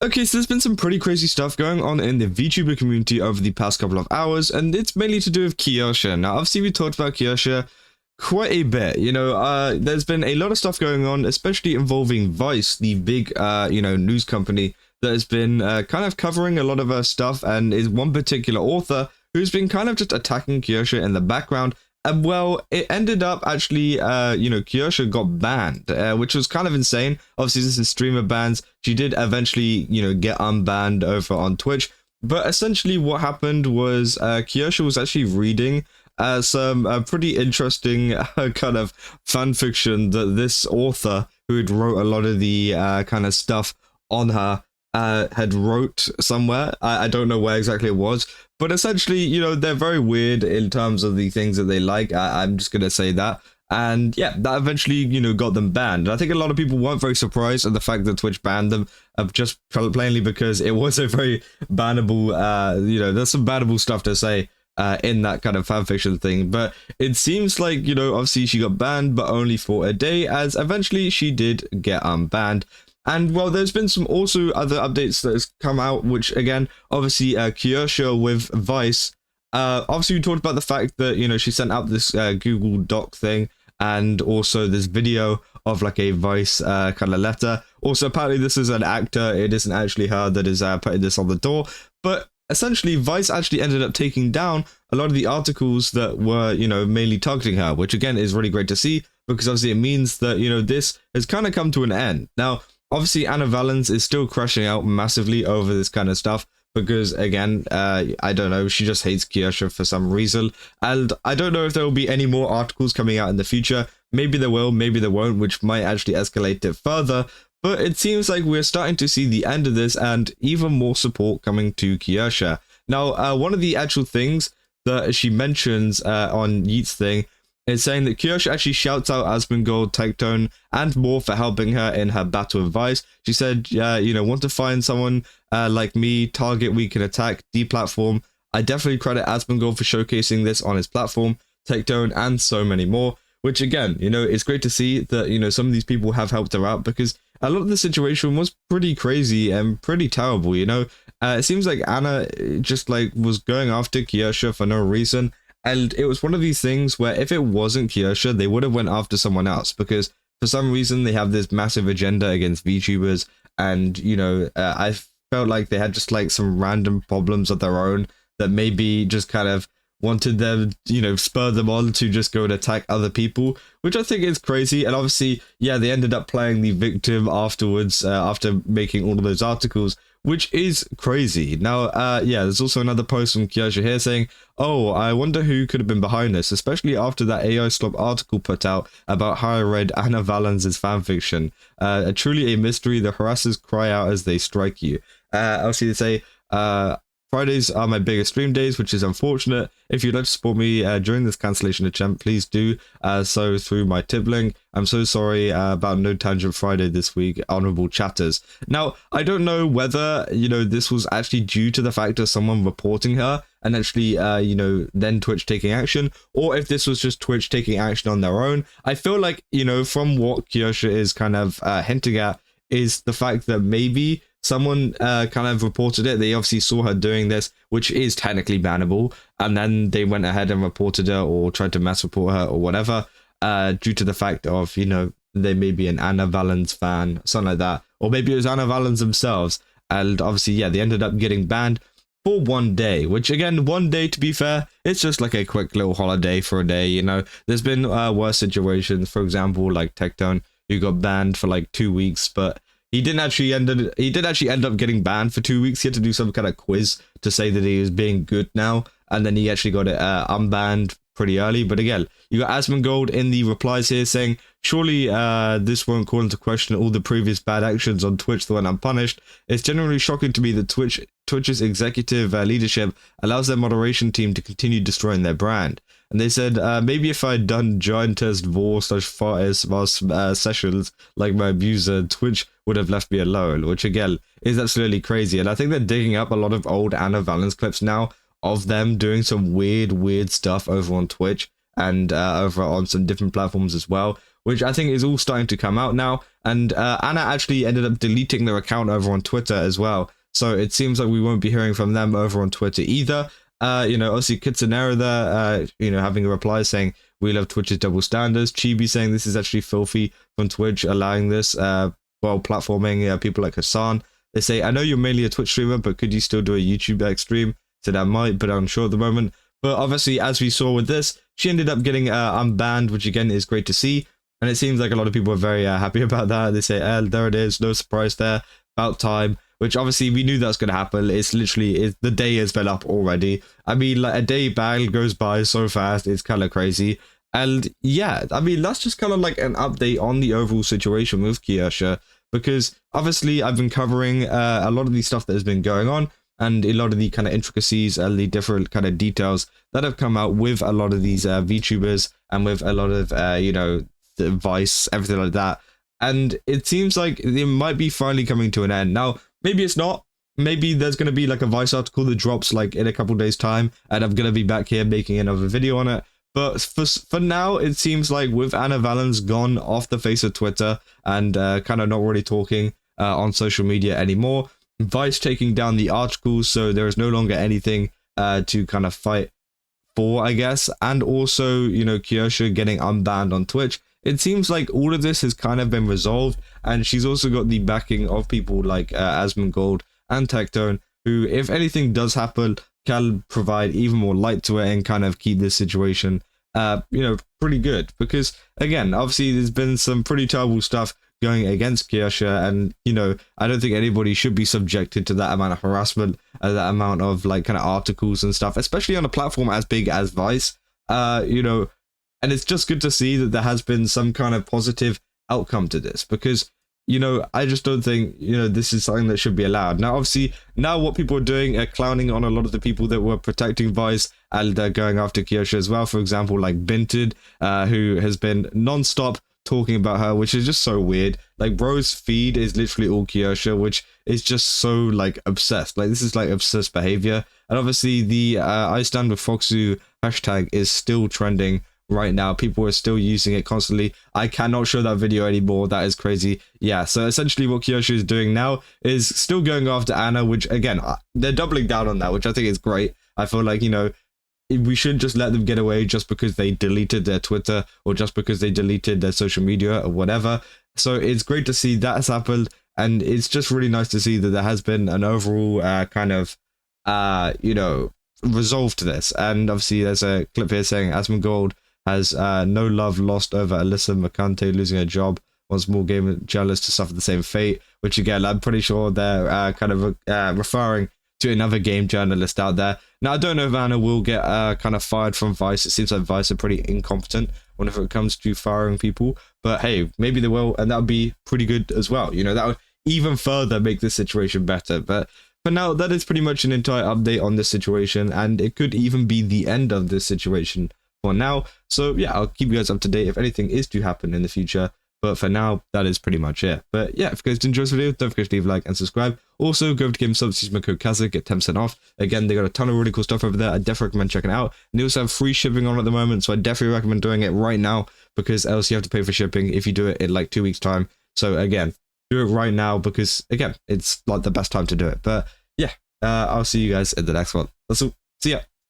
Okay, so there's been some pretty crazy stuff going on in the VTuber community over the past couple of hours, and it's mainly to do with Kirsche. Now, obviously, we talked about Kirsche quite a bit. There's been a lot of stuff going on, especially involving Vice, the big, news company that has been kind of covering a lot of her stuff, and is one particular author who's been kind of just attacking Kirsche in the background. And well, it ended up actually, Kirsche got banned, which was kind of insane. Obviously, this is streamer bans. She did eventually, get unbanned over on Twitch. But essentially what happened was Kirsche was actually reading some pretty interesting kind of fan fiction that this author, who had wrote a lot of the kind of stuff on her, had wrote somewhere. I don't know where exactly it was. But essentially, they're very weird in terms of the things that they like. I'm just going to say that. And yeah, that eventually, got them banned. And I think a lot of people weren't very surprised at the fact that Twitch banned them, just plainly because it was a very bannable, there's some bannable stuff to say in that kind of fanfiction thing. But it seems like, obviously she got banned, but only for a day, as eventually she did get unbanned. And well, there's been some also other updates that has come out, which again, obviously Kirsche with Vice. Obviously we talked about the fact that, she sent out this Google Doc thing, and also this video of like a Vice kind of letter. Also, apparently this is an actor. It isn't actually her that is putting this on the door. But essentially, Vice actually ended up taking down a lot of the articles that were, mainly targeting her, which again is really great to see, because obviously it means that, this has kind of come to an end. Now, obviously, Ana Valens is still crashing out massively over this kind of stuff because, again, I don't know, she just hates Kirsche for some reason. And I don't know if there will be any more articles coming out in the future. Maybe there will, maybe there won't, which might actually escalate it further. But it seems like we're starting to see the end of this and even more support coming to Kirsche. Now, one of the actual things that she mentions on Yeet's thing is saying that Kirsche actually shouts out Asmongold, Tectone, and more for helping her in her battle with Vice. She said, want to find someone like me, target we can attack, deplatform. I definitely credit Asmongold for showcasing this on his platform, Tectone, and so many more. Which again, it's great to see that, some of these people have helped her out, because a lot of the situation was pretty crazy and pretty terrible, It seems like Ana just was going after Kirsche for no reason. And it was one of these things where if it wasn't Kirsche, they would have went after someone else, because for some reason they have this massive agenda against VTubers. And, I felt like they had just some random problems of their own that maybe just kind of wanted them, spur them on to just go and attack other people, which I think is crazy. And obviously, yeah, they ended up playing the victim afterwards, after making all of those articles, which is crazy. Now, there's also another post from Kirsche here saying, oh, I wonder who could have been behind this, especially after that AI Slop article put out about how I read Ana Valens' fanfiction. Truly a mystery, the harassers cry out as they strike you. Obviously, they say, Fridays are my biggest stream days, which is unfortunate. If you'd like to support me during this cancellation attempt, please do so through my tip link. I'm so sorry about No Tangent Friday this week, honorable chatters. Now, I don't know whether, this was actually due to the fact of someone reporting her and actually, then Twitch taking action, or if this was just Twitch taking action on their own. I feel like, from what Kirsche is kind of hinting at, is the fact that maybe someone kind of reported it. They obviously saw her doing this, which is technically bannable, and then they went ahead and reported her or tried to mass report her or whatever, due to the fact of, they may be an Ana Valens fan, something like that, or maybe it was Ana Valens themselves. And obviously, yeah, they ended up getting banned for 1 day, which again, 1 day, to be fair, it's just like a quick little holiday for a day. There's been worse situations, for example, like Tectone, who got banned for 2 weeks, but he did actually end up getting banned for 2 weeks. He had to do some kind of quiz to say that he was being good now, and then he actually got it unbanned pretty early. But again, you got Asmongold in the replies here saying, surely this won't call into question all the previous bad actions on Twitch that went unpunished. It's generally shocking to me that Twitch's executive leadership allows their moderation team to continue destroying their brand. And they said, maybe if I'd done giantest vor/far sessions like my abuser, Twitch would have left me alone, which again is absolutely crazy. And I think they're digging up a lot of old Ana Valens clips now of them doing some weird stuff over on Twitch and over on some different platforms as well, which I think is all starting to come out now. And Ana actually ended up deleting their account over on Twitter as well. So it seems like we won't be hearing from them over on Twitter either. Obviously Kitsunera there, having a reply saying, "We love Twitch's double standards." Chibi saying this is actually filthy from Twitch, allowing this, while platforming people like Hassan. They say, "I know you're mainly a Twitch streamer, but could you still do a YouTube stream?" Said I might, but I'm unsure at the moment. But obviously, as we saw with this, she ended up getting unbanned, which again is great to see. And it seems like a lot of people are very happy about that. They say, there it is, no surprise there, about time. Which obviously we knew that's going to happen. It's literally, the day has been up already. I mean, like a day back goes by so fast, it's kind of crazy. And yeah, I mean, that's just kind of like an update on the overall situation with Kirsche. Because obviously I've been covering a lot of the stuff that has been going on, and a lot of the kind of intricacies and the different kind of details that have come out with a lot of these VTubers and with a lot of, the Vice, everything like that. And it seems like it might be finally coming to an end. Now, maybe it's not. Maybe there's going to be like a Vice article that drops like in a couple days time, and I'm going to be back here making another video on it. But for now, it seems like with Ana Valens gone off the face of Twitter and kind of not really talking on social media anymore, Vice taking down the articles, so there is no longer anything to kind of fight for, I guess. And also, Kirsche getting unbanned on Twitch. It seems like all of this has kind of been resolved, and she's also got the backing of people like Asmongold and Tectone, who, if anything does happen, can provide even more light to it and kind of keep this situation, pretty good. Because, again, obviously there's been some pretty terrible stuff going against Kirsche, and, I don't think anybody should be subjected to that amount of harassment, that amount of, like, kind of articles and stuff, especially on a platform as big as Vice, and it's just good to see that there has been some kind of positive outcome to this, because, I just don't think, this is something that should be allowed. Now, obviously, what people are doing are clowning on a lot of the people that were protecting Vice and going after Kirsche as well. For example, like Binted, who has been non-stop talking about her, which is just so weird. Like, bro's feed is literally all Kirsche, which is just so, like, obsessed. Like, this is, like, obsessed behavior. And obviously, the I stand with Foxu hashtag is still trending right now. People are still using it constantly. I cannot show that video anymore. That is crazy. Yeah, so essentially what Kirsche is doing now is still going after Ana, which, again, they're doubling down on that, which I think is great. I feel like, we shouldn't just let them get away just because they deleted their Twitter or just because they deleted their social media or whatever. So it's great to see that has happened, and it's just really nice to see that there has been an overall kind of, resolve to this. And obviously there's a clip here saying Asmongold has no love lost over Alyssa Mercante losing her job, wants more game journalists to suffer the same fate, which again, I'm pretty sure they're kind of referring to another game journalist out there. Now, I don't know if Ana will get kind of fired from Vice. It seems like Vice are pretty incompetent whenever it comes to firing people, but hey, maybe they will, and that would be pretty good as well. That would even further make this situation better. But for now, that is pretty much an entire update on this situation, and it could even be the end of this situation for now. So yeah, I'll keep you guys up to date if anything is to happen in the future. But for now, that is pretty much it. But yeah, if you guys did enjoy this video, don't forget to leave a like and subscribe. Also, go over to Game Subs, use my code KAZA, get 10% off. Again, they got a ton of really cool stuff over there. I definitely recommend checking it out. And they also have free shipping on at the moment, so I definitely recommend doing it right now, because else you have to pay for shipping if you do it in like 2 weeks' time. So again, do it right now, because again, it's like the best time to do it. But yeah, I'll see you guys in the next one. That's all. See ya.